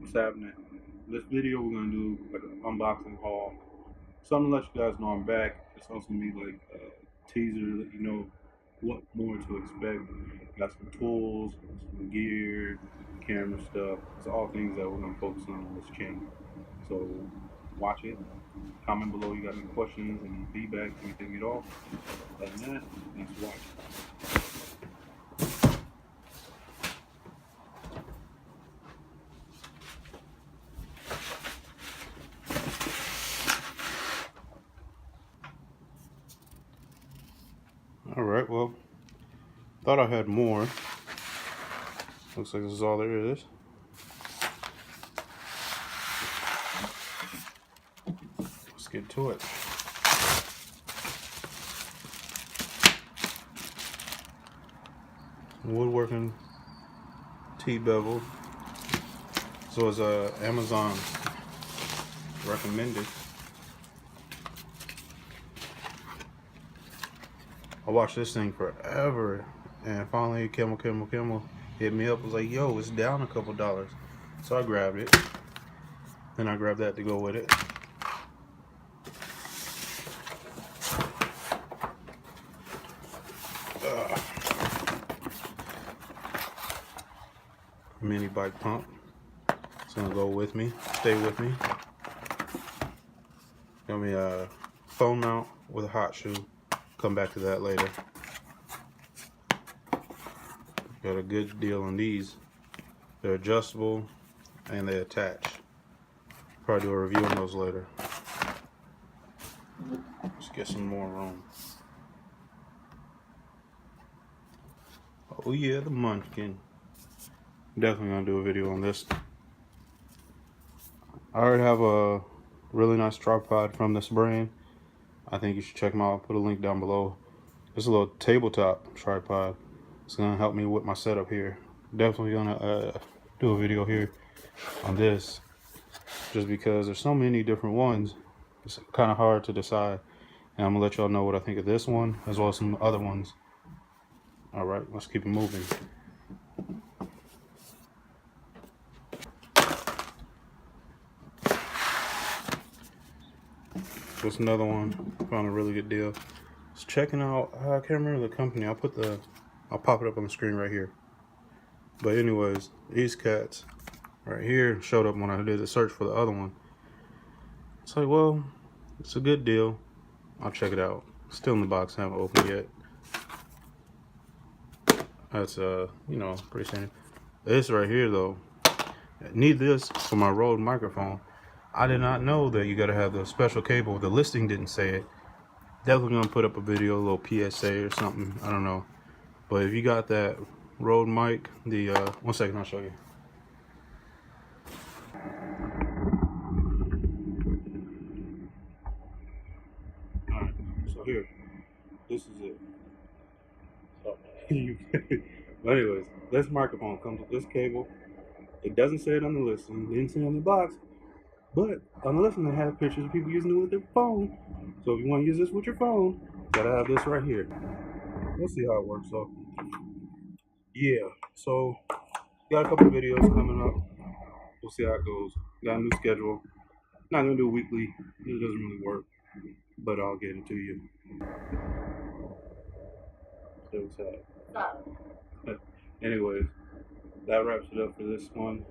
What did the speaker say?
what's happening. This video we're gonna do like an unboxing haul. Something to let you guys know I'm back. It's also gonna be like a teaser to let you know what more to expect. Got some tools, some gear, camera stuff. It's all things that we're gonna focus on this channel. So watch it. Comment below you got any questions, any feedback, anything at all. Other than that, thanks for watching. Alright, well, thought I had more. Looks like this is all there is. Let's get to it. Woodworking T-bevel. So it's Amazon recommended. I watched this thing forever, and finally Kimmel hit me up. Was like, yo, it's down a couple dollars. So I grabbed it. Then I grabbed that to go with it. Mini bike pump. It's gonna go with me. Stay with me. Got me a phone mount with a hot shoe. Come back to that later. Got a good deal on these. They're adjustable and they attach. Probably do a review on those later. Let's get some more room. Oh yeah, the Munchin. Definitely gonna do a video on this. I already have a really nice tripod from this brand. I think you should check them out. I'll put a link down below. It's a little tabletop tripod. It's gonna help me with my setup here. Definitely gonna do a video here on this, just because there's so many different ones. It's kind of hard to decide, and I'm gonna let y'all know what I think of this one as well as some other ones. All right, let's keep it moving. What's another one? Found a really good deal. Just checking out. I can't remember the company. I'll pop it up on the screen right here. But anyways, these cats right here showed up when I did the search for the other one. It's like, well, it's a good deal. I'll check it out. Still in the box. Haven't opened yet. That's you know, pretty standard. This right here though, I need this for my Rode microphone. I did not know that you gotta have the special cable. The listing didn't say it. Definitely gonna put up a video, a little PSA or something. I don't know. But if you got that Rode mic, the one second, I'll show you. Alright, so here, this is it. So, but anyways, this microphone comes with this cable. It doesn't say it on the listing, it didn't say it on the box. But on the listing, they have pictures of people using it with their phone. So if you want to use this with your phone, you gotta have this right here. We'll see how it works. So yeah, so got a couple videos coming up. We'll see how it goes. Got a new schedule. Not gonna do weekly. It doesn't really work, but I'll get it to you. So sad. Anyways, that wraps it up for this one.